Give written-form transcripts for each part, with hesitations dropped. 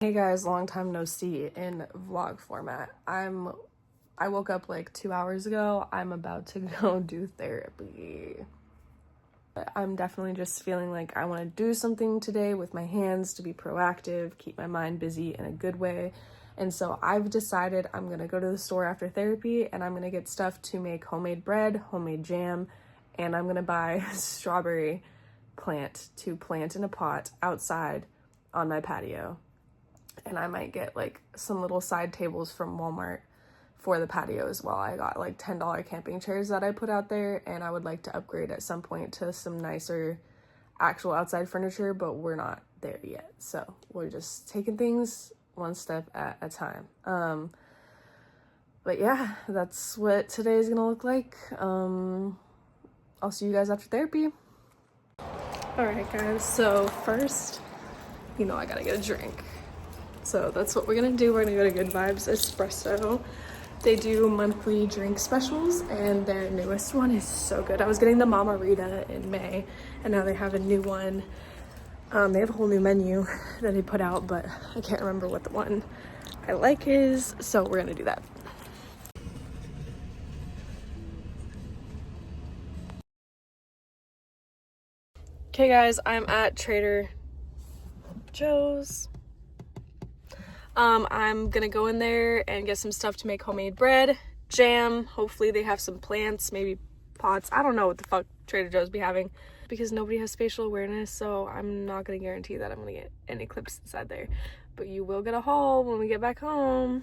Hey guys, long time no see in vlog format. I woke up like 2 hours ago. I'm about to go do therapy. But I'm definitely just feeling like I want to do something today with my hands to be proactive, keep my mind busy in a good way. And so I've decided I'm gonna go to the store after therapy and I'm gonna get stuff to make homemade bread, homemade jam, and I'm gonna buy a strawberry plant to plant in a pot outside on my patio. And I might get like some little side tables from Walmart for the patio as well. I got like $10 camping chairs that I put out there, and I would like to upgrade at some point to some nicer actual outside furniture, but we're not there yet. So we're just taking things one step at a time. But yeah, that's what today is gonna look like. I'll see you guys after therapy. All right guys, so first, I gotta get a drink. So that's what we're gonna do. We're gonna go to Good Vibes Espresso. They do monthly drink specials and their newest one is so good. I was getting the Margarita in May and now they have a new one. They have a whole new menu that they put out, but I can't remember what the one I like is, so we're gonna do that. Okay guys, I'm at Trader Joe's. I'm gonna go in there and get some stuff to make homemade bread, jam. Hopefully they have some plants, maybe pots. I don't know what the fuck Trader Joe's be having because nobody has spatial awareness, so I'm not gonna guarantee that I'm gonna get any clips inside there. But you will get a haul when we get back home.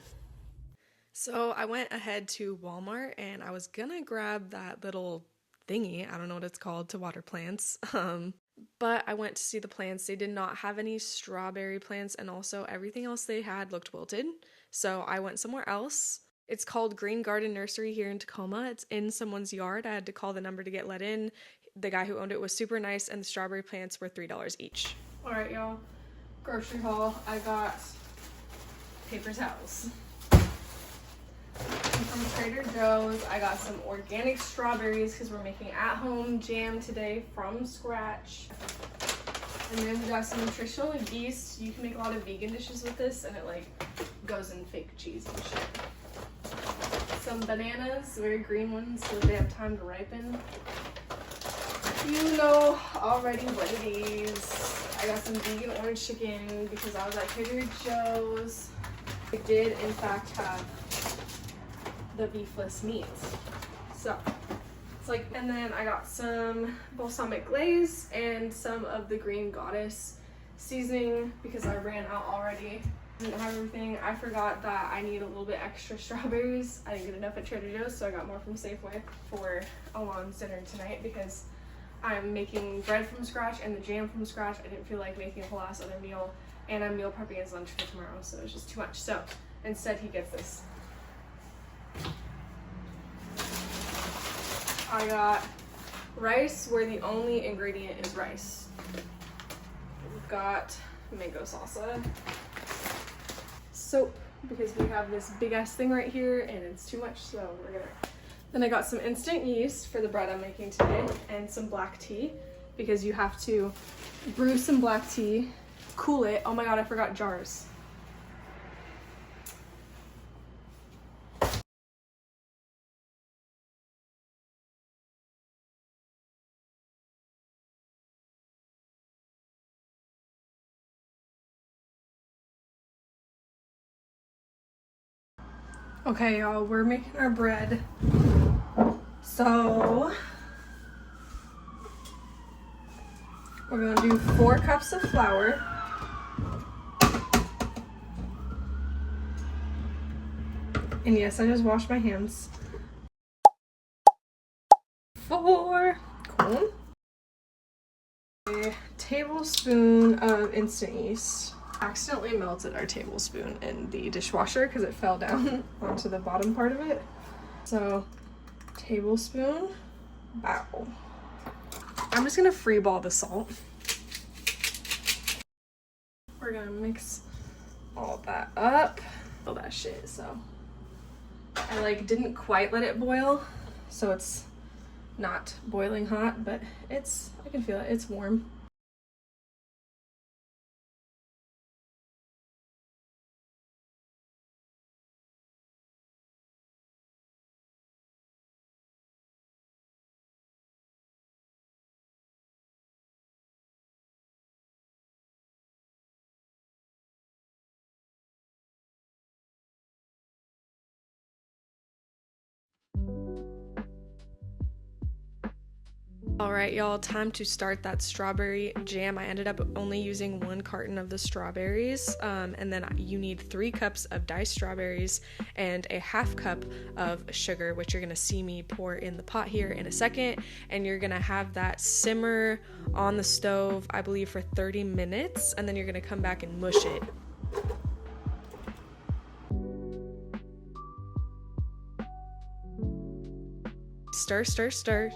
So I went ahead to Walmart and I was gonna grab that little thingy, I don't know what it's called, to water plants. But I went to see the plants. They did not have any strawberry plants, and also everything else they had looked wilted. So I went somewhere else. It's called Green Garden Nursery here in Tacoma. It's in someone's yard. I had to call the number to get let in. The guy who owned it was super nice, and the strawberry plants were $3 each. All right, y'all. Grocery haul. I got paper towels. From Trader Joe's, I got some organic strawberries because we're making at-home jam today from scratch. And then we got some nutritional yeast. You can make a lot of vegan dishes with this, and it like goes in fake cheese and shit. Some bananas, very green ones, so they have time to ripen. You know already what it is. I got some vegan orange chicken because I was at Trader Joe's. I did in fact have the beefless meat. So it's like, and then I got some balsamic glaze and some of the Green Goddess seasoning because I ran out already. Didn't have everything. I forgot that I need a little bit extra strawberries. I didn't get enough at Trader Joe's, so I got more from Safeway for Alon's dinner tonight because I'm making bread from scratch and the jam from scratch. I didn't feel like making a whole ass other meal, and I'm meal prepping his lunch for tomorrow, so it's just too much. So instead he gets this. I got rice where the only ingredient is rice. We've got mango salsa, soap because we have this big ass thing right here and it's too much, so we're gonna. Then I got some instant yeast for the bread I'm making today and some black tea because you have to brew some black tea, cool it. Oh my god, I forgot jars. Okay, y'all, we're making our bread. So we're gonna do 4 cups of flour. And yes, I just washed my hands. 4, cool. A tablespoon of instant yeast. Accidentally melted our tablespoon in the dishwasher because it fell down onto the bottom part of it. So, tablespoon, bow. I'm just gonna free ball the salt. We're gonna mix all that up. All that shit, so. I like didn't quite let it boil, so it's not boiling hot, but I can feel it, it's warm. Alright, y'all, time to start that strawberry jam. I ended up only using 1 carton of the strawberries, and then you need 3 cups of diced strawberries and a half cup of sugar, which you're gonna see me pour in the pot here in a second, and you're gonna have that simmer on the stove, I believe, for 30 minutes, and then you're gonna come back and mush it. Stir, stir, stir.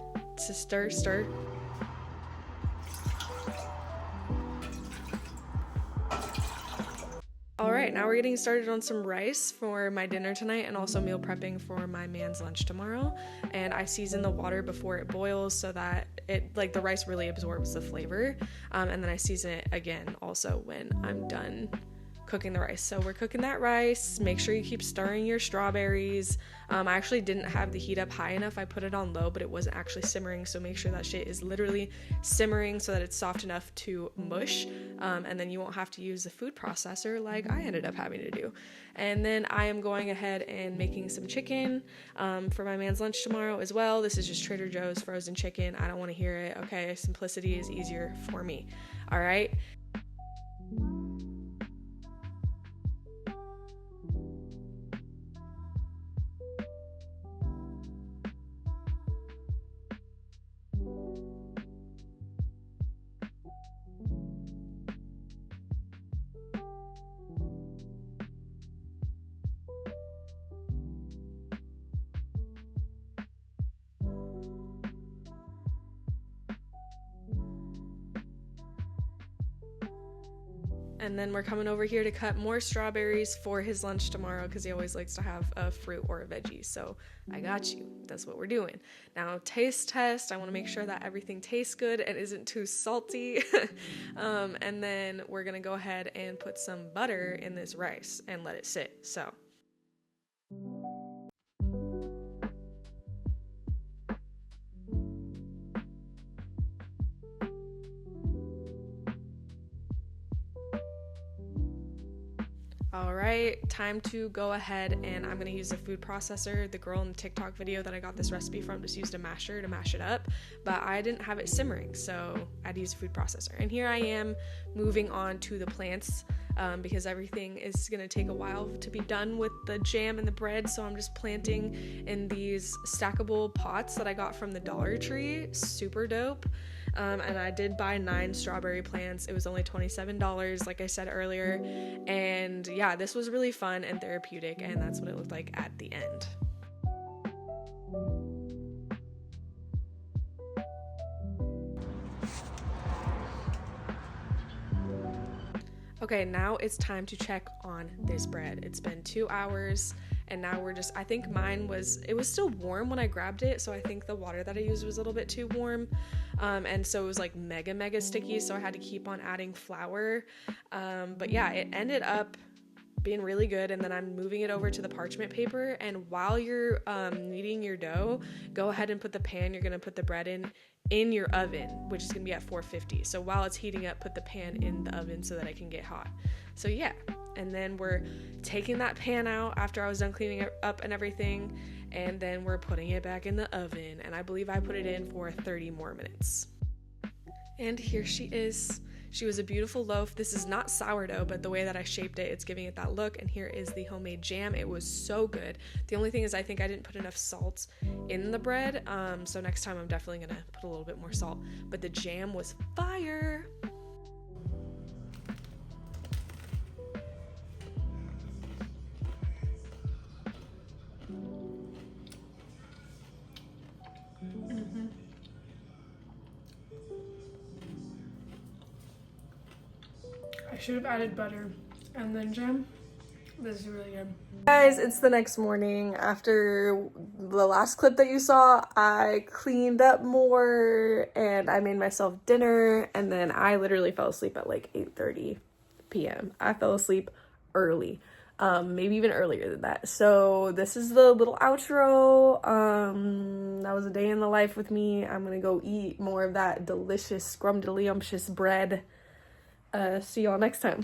To stir, stir. Alright, now we're getting started on some rice for my dinner tonight and also meal prepping for my man's lunch tomorrow. And I season the water before it boils so that it, like, the rice really absorbs the flavor. And then I season it again also when I'm done cooking the rice. So we're cooking that rice. Make sure you keep stirring your strawberries. I actually didn't have the heat up high enough. I put it on low, but it wasn't actually simmering, so make sure that shit is literally simmering so that it's soft enough to mush, and then you won't have to use the food processor like I ended up having to do. And then I am going ahead and making some chicken for my man's lunch tomorrow as well. This is just Trader Joe's frozen chicken. I don't want to hear it. Okay, simplicity is easier for me. All right. And then we're coming over here to cut more strawberries for his lunch tomorrow because he always likes to have a fruit or a veggie. So I got you. That's what we're doing. Now, taste test. I want to make sure that everything tastes good and isn't too salty. And then we're going to go ahead and put some butter in this rice and let it sit. So. Alright, time to go ahead and I'm going to use a food processor. The girl in the TikTok video that I got this recipe from just used a masher to mash it up, but I didn't have it simmering, so I had to use a food processor. And here I am moving on to the plants because everything is going to take a while to be done with the jam and the bread, so I'm just planting in these stackable pots that I got from the Dollar Tree. Super dope. And I did buy 9 strawberry plants. It was only $27, like I said earlier. And yeah, this was really fun and therapeutic, and that's what it looked like at the end. Okay, now it's time to check on this bread. It's been 2 hours, and now we're just, I think it was still warm when I grabbed it, so I think the water that I used was a little bit too warm. And so it was like mega sticky, so I had to keep on adding flour. But yeah, it ended up being really good, and then I'm moving it over to the parchment paper, and while you're kneading your dough, go ahead and put the pan you're gonna put the bread in your oven, which is gonna be at 450. So while it's heating up, put the pan in the oven so that it can get hot. So yeah, and then we're taking that pan out after I was done cleaning it up and everything, and then we're putting it back in the oven, and I believe I put it in for 30 more minutes. And here she is. She was a beautiful loaf. This is not sourdough, but the way that I shaped it, it's giving it that look. And here is the homemade jam. It was so good. The only thing is I think I didn't put enough salt in the bread. So next time I'm definitely going to put a little bit more salt. But the jam was fire. I should have added butter and then jam. This is really good. Guys, it's the next morning. After the last clip that you saw, I cleaned up more and I made myself dinner, and then I literally fell asleep at like 8:30 p.m. I fell asleep early, maybe even earlier than that. So this is the little outro. That was a day in the life with me. I'm gonna go eat more of that delicious scrumdiddlyumptious bread. See y'all next time.